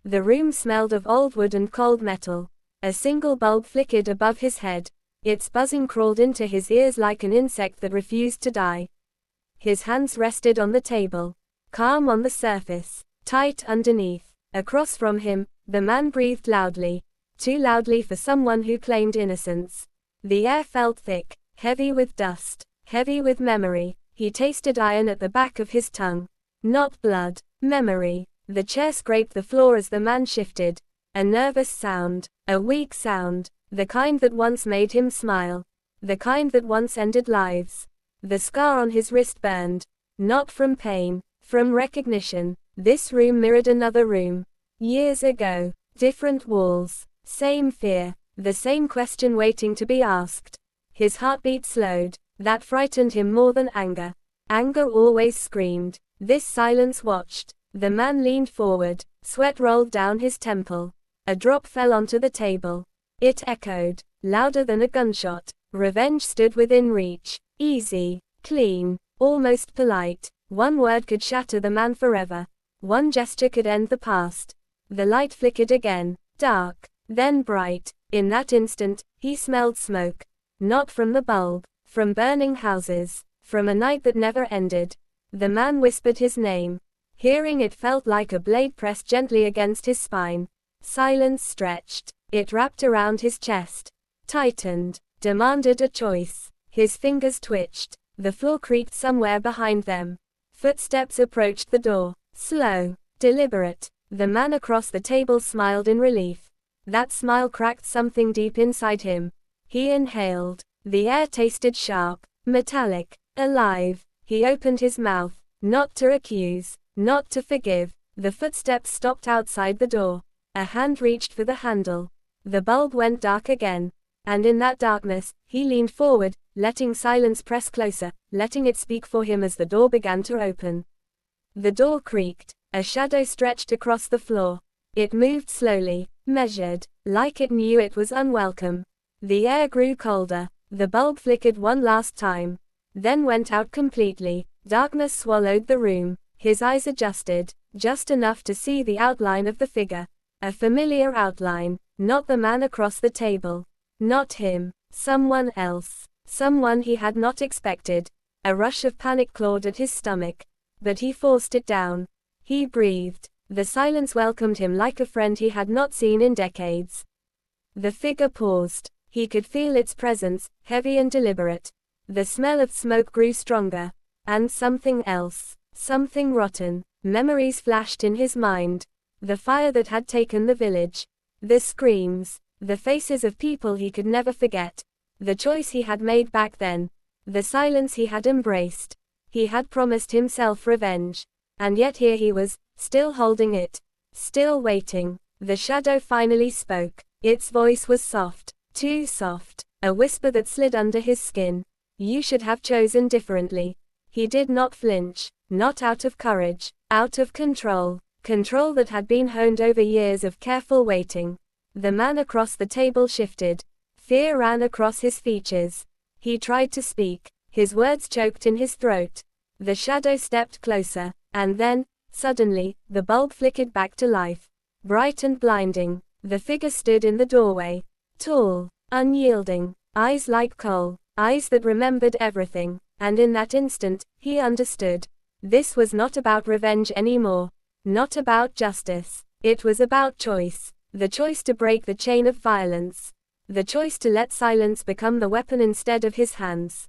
The room smelled of old wood and cold metal. A single bulb flickered above his head. Its buzzing crawled into his ears like an insect that refused to die. His hands rested on the table. Calm on the surface, tight underneath. Across from him, the man breathed loudly. Too loudly for someone who claimed innocence. The air felt thick, heavy with dust, heavy with memory. He tasted iron at the back of his tongue. Not blood, memory. The chair scraped the floor as the man shifted. A nervous sound, a weak sound, the kind that once made him smile. The kind that once ended lives. The scar on his wrist burned. Not from pain, from recognition. This room mirrored another room. Years ago. Different walls. Same fear. The same question waiting to be asked. His heartbeat slowed. That frightened him more than anger. Anger always screamed. This silence watched. The man leaned forward. Sweat rolled down his temple. A drop fell onto the table. It echoed, louder than a gunshot. Revenge stood within reach. Easy, clean, almost polite. One word could shatter the man forever. One gesture could end the past. The light flickered again, dark, then bright. In that instant, he smelled smoke. Not from the bulb, from burning houses, from a night that never ended. The man whispered his name. Hearing it felt like a blade pressed gently against his spine. Silence stretched. It wrapped around his chest. Tightened. Demanded a choice. His fingers twitched. The floor creaked somewhere behind them. Footsteps approached the door. Slow. Deliberate. The man across the table smiled in relief. That smile cracked something deep inside him. He inhaled. The air tasted sharp, metallic, alive. He opened his mouth. Not to accuse. Not to forgive. The footsteps stopped outside the door. A hand reached for the handle. The bulb went dark again. And in that darkness, he leaned forward, letting silence press closer, letting it speak for him as the door began to open. The door creaked. A shadow stretched across the floor. It moved slowly, measured, like it knew it was unwelcome. The air grew colder. The bulb flickered one last time. Then went out completely. Darkness swallowed the room. His eyes adjusted, just enough to see the outline of the figure. A familiar outline. Not the man across the table. Not him. Someone else. Someone he had not expected. A rush of panic clawed at his stomach. But he forced it down. He breathed. The silence welcomed him like a friend he had not seen in decades. The figure paused. He could feel its presence, heavy and deliberate. The smell of smoke grew stronger. And something else. Something rotten. Memories flashed in his mind. The fire that had taken the village. The screams. The faces of people he could never forget. The choice he had made back then. The silence he had embraced. He had promised himself revenge. And yet here he was, still holding it. Still waiting. The shadow finally spoke. Its voice was soft. Too soft. A whisper that slid under his skin. You should have chosen differently. He did not flinch. Not out of courage. Out of control. Control that had been honed over years of careful waiting. The man across the table shifted. Fear ran across his features. He tried to speak. His words choked in his throat. The shadow stepped closer. And then, suddenly, the bulb flickered back to life. Bright and blinding. The figure stood in the doorway. Tall. Unyielding. Eyes like coal. Eyes that remembered everything. And in that instant, he understood. This was not about revenge anymore. Not about justice. It was about choice. The choice to break the chain of violence. The choice to let silence become the weapon instead of his hands.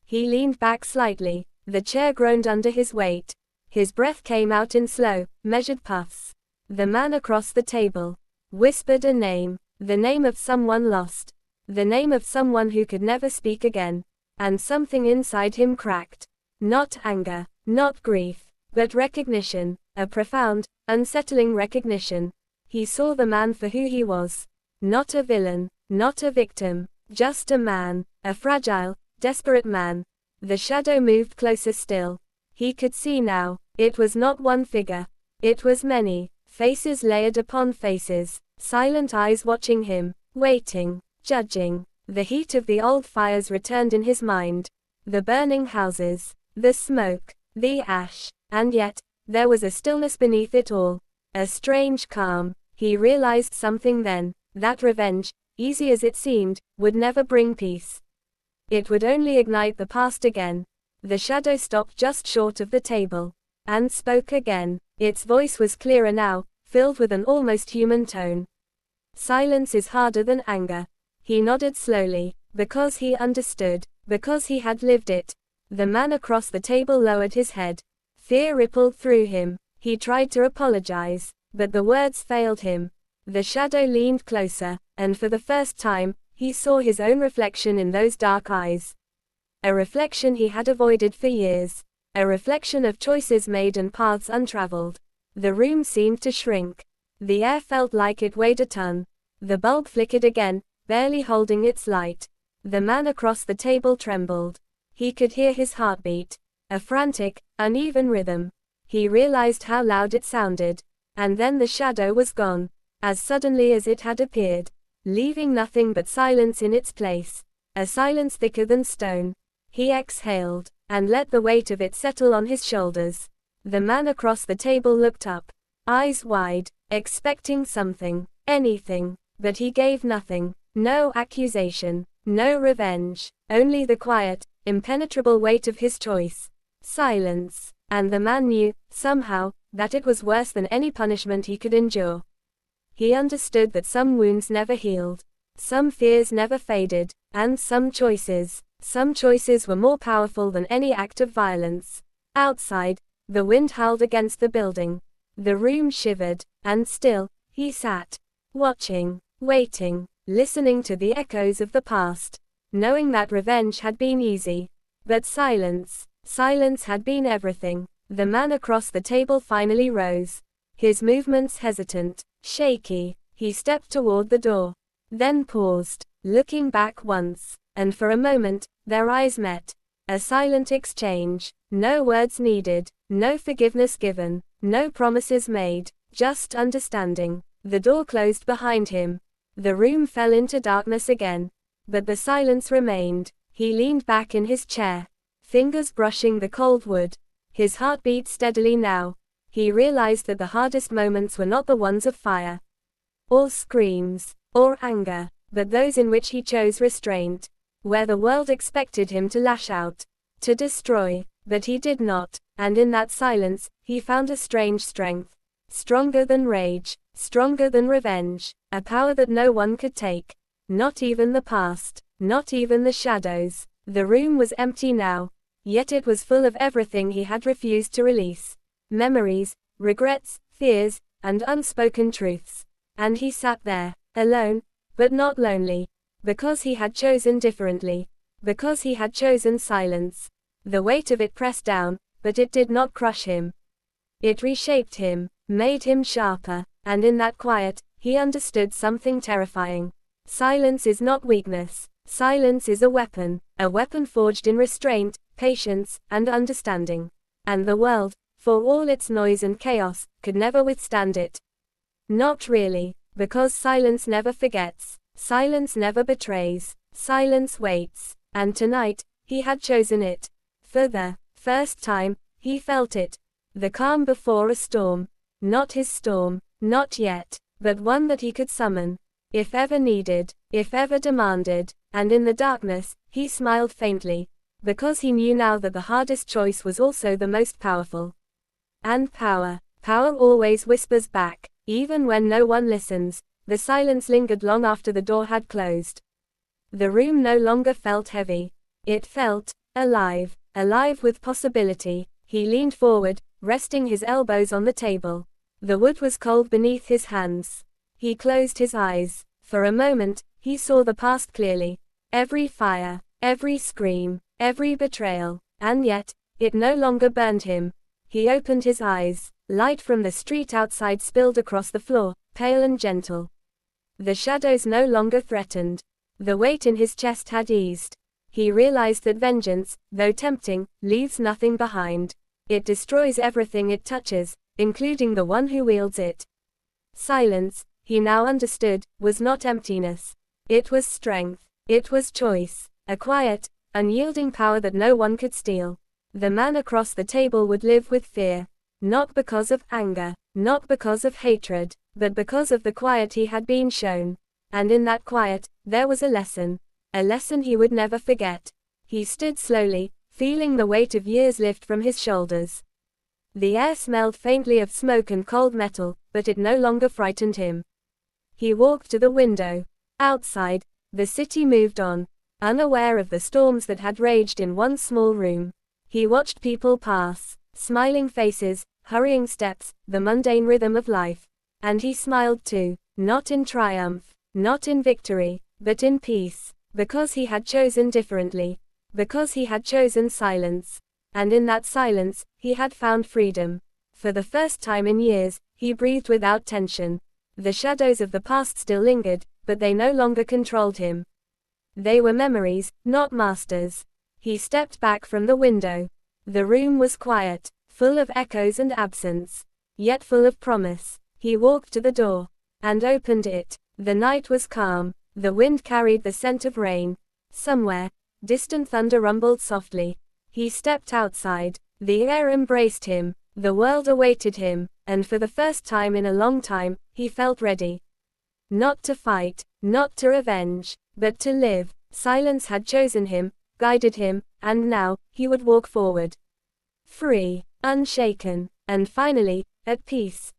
He leaned back slightly. The chair groaned under his weight. His breath came out in slow, measured puffs. The man across the table whispered a name. The name of someone lost. The name of someone who could never speak again. And something inside him cracked. Not anger. Not grief. But recognition. A profound, unsettling recognition. He saw the man for who he was. Not a villain. Not a victim. Just a man. A fragile, desperate man. The shadow moved closer still. He could see now. It was not one figure. It was many. Faces layered upon faces. Silent eyes watching him. Waiting. Judging. The heat of the old fires returned in his mind. The burning houses. The smoke. The ash. And yet, there was a stillness beneath it all. A strange calm. He realized something then, that revenge, easy as it seemed, would never bring peace. It would only ignite the past again. The shadow stopped just short of the table, and spoke again. Its voice was clearer now, filled with an almost human tone. Silence is harder than anger. He nodded slowly, because he understood, because he had lived it. The man across the table lowered his head. Fear rippled through him. He tried to apologize, but the words failed him. The shadow leaned closer, and for the first time, he saw his own reflection in those dark eyes. A reflection he had avoided for years. A reflection of choices made and paths untraveled. The room seemed to shrink. The air felt like it weighed a ton. The bulb flickered again, barely holding its light. The man across the table trembled. He could hear his heartbeat. A frantic, uneven rhythm. He realized how loud it sounded. And then the shadow was gone, as suddenly as it had appeared, leaving nothing but silence in its place. A silence thicker than stone. He exhaled, and let the weight of it settle on his shoulders. The man across the table looked up, eyes wide, expecting something, anything, but he gave nothing. No accusation, no revenge, only the quiet, impenetrable weight of his choice. Silence. And the man knew, somehow, that it was worse than any punishment he could endure. He understood that some wounds never healed, some fears never faded, and some choices were more powerful than any act of violence. Outside, the wind howled against the building. The room shivered, and still, he sat, watching, waiting, listening to the echoes of the past, knowing that revenge had been easy. But silence had been everything. The man across the table finally rose. His movements hesitant, shaky. He stepped toward the door, then paused, looking back once, and for a moment, their eyes met. A silent exchange. No words needed, no forgiveness given, no promises made, just understanding. The door closed behind him. The room fell into darkness again. But the silence remained. He leaned back in his chair, fingers brushing the cold wood. His heart beat steadily now. He realized that the hardest moments were not the ones of fire, or screams, or anger, but those in which he chose restraint, where the world expected him to lash out, to destroy, but he did not, and in that silence, he found a strange strength, stronger than rage, stronger than revenge, a power that no one could take, not even the past, not even the shadows. The room was empty now, yet it was full of everything he had refused to release. Memories, regrets, fears, and unspoken truths. And he sat there, alone, but not lonely, because he had chosen differently, because he had chosen silence. The weight of it pressed down, but it did not crush him. It reshaped him, made him sharper, and in that quiet, he understood something terrifying. Silence is not weakness. Silence is a weapon forged in restraint, patience, and understanding. And the world, for all its noise and chaos, could never withstand it. Not really, because silence never forgets, silence never betrays, silence waits, and tonight, he had chosen it. For the first time, he felt it. The calm before a storm. Not his storm, not yet, but one that he could summon, if ever needed, if ever demanded. And in the darkness, he smiled faintly, because he knew now that the hardest choice was also the most powerful. And power always whispers back, even when no one listens. The silence lingered long after the door had closed. The room no longer felt heavy. It felt alive with possibility. He leaned forward, resting his elbows on the table. The wood was cold beneath his hands. He closed his eyes. For a moment, he saw the past clearly. Every fire, every scream, every betrayal, and yet, it no longer burned him. He opened his eyes. Light from the street outside spilled across the floor, pale and gentle. The shadows no longer threatened. The weight in his chest had eased. He realized that vengeance, though tempting, leaves nothing behind. It destroys everything it touches, including the one who wields it. Silence, he now understood, was not emptiness. It was strength. It was choice. A quiet, unyielding power that no one could steal. The man across the table would live with fear. Not because of anger, not because of hatred, but because of the quiet he had been shown. And in that quiet, there was a lesson he would never forget. He stood slowly, feeling the weight of years lift from his shoulders. The air smelled faintly of smoke and cold metal, but it no longer frightened him. He walked to the window. Outside, the city moved on, unaware of the storms that had raged in one small room. He watched people pass, smiling faces, hurrying steps, the mundane rhythm of life. And he smiled too, not in triumph, not in victory, but in peace, because he had chosen differently, because he had chosen silence. And in that silence, he had found freedom. For the first time in years, he breathed without tension. The shadows of the past still lingered, but they no longer controlled him. They were memories, not masters. He stepped back from the window. The room was quiet, full of echoes and absence, yet full of promise. He walked to the door and opened it. The night was calm. The wind carried the scent of rain. Somewhere, distant thunder rumbled softly. He stepped outside. The air embraced him. The world awaited him, and for the first time in a long time, he felt ready. Not to fight, not to revenge, but to live. Silence had chosen him, guided him, and now, he would walk forward. Free, unshaken, and finally, at peace.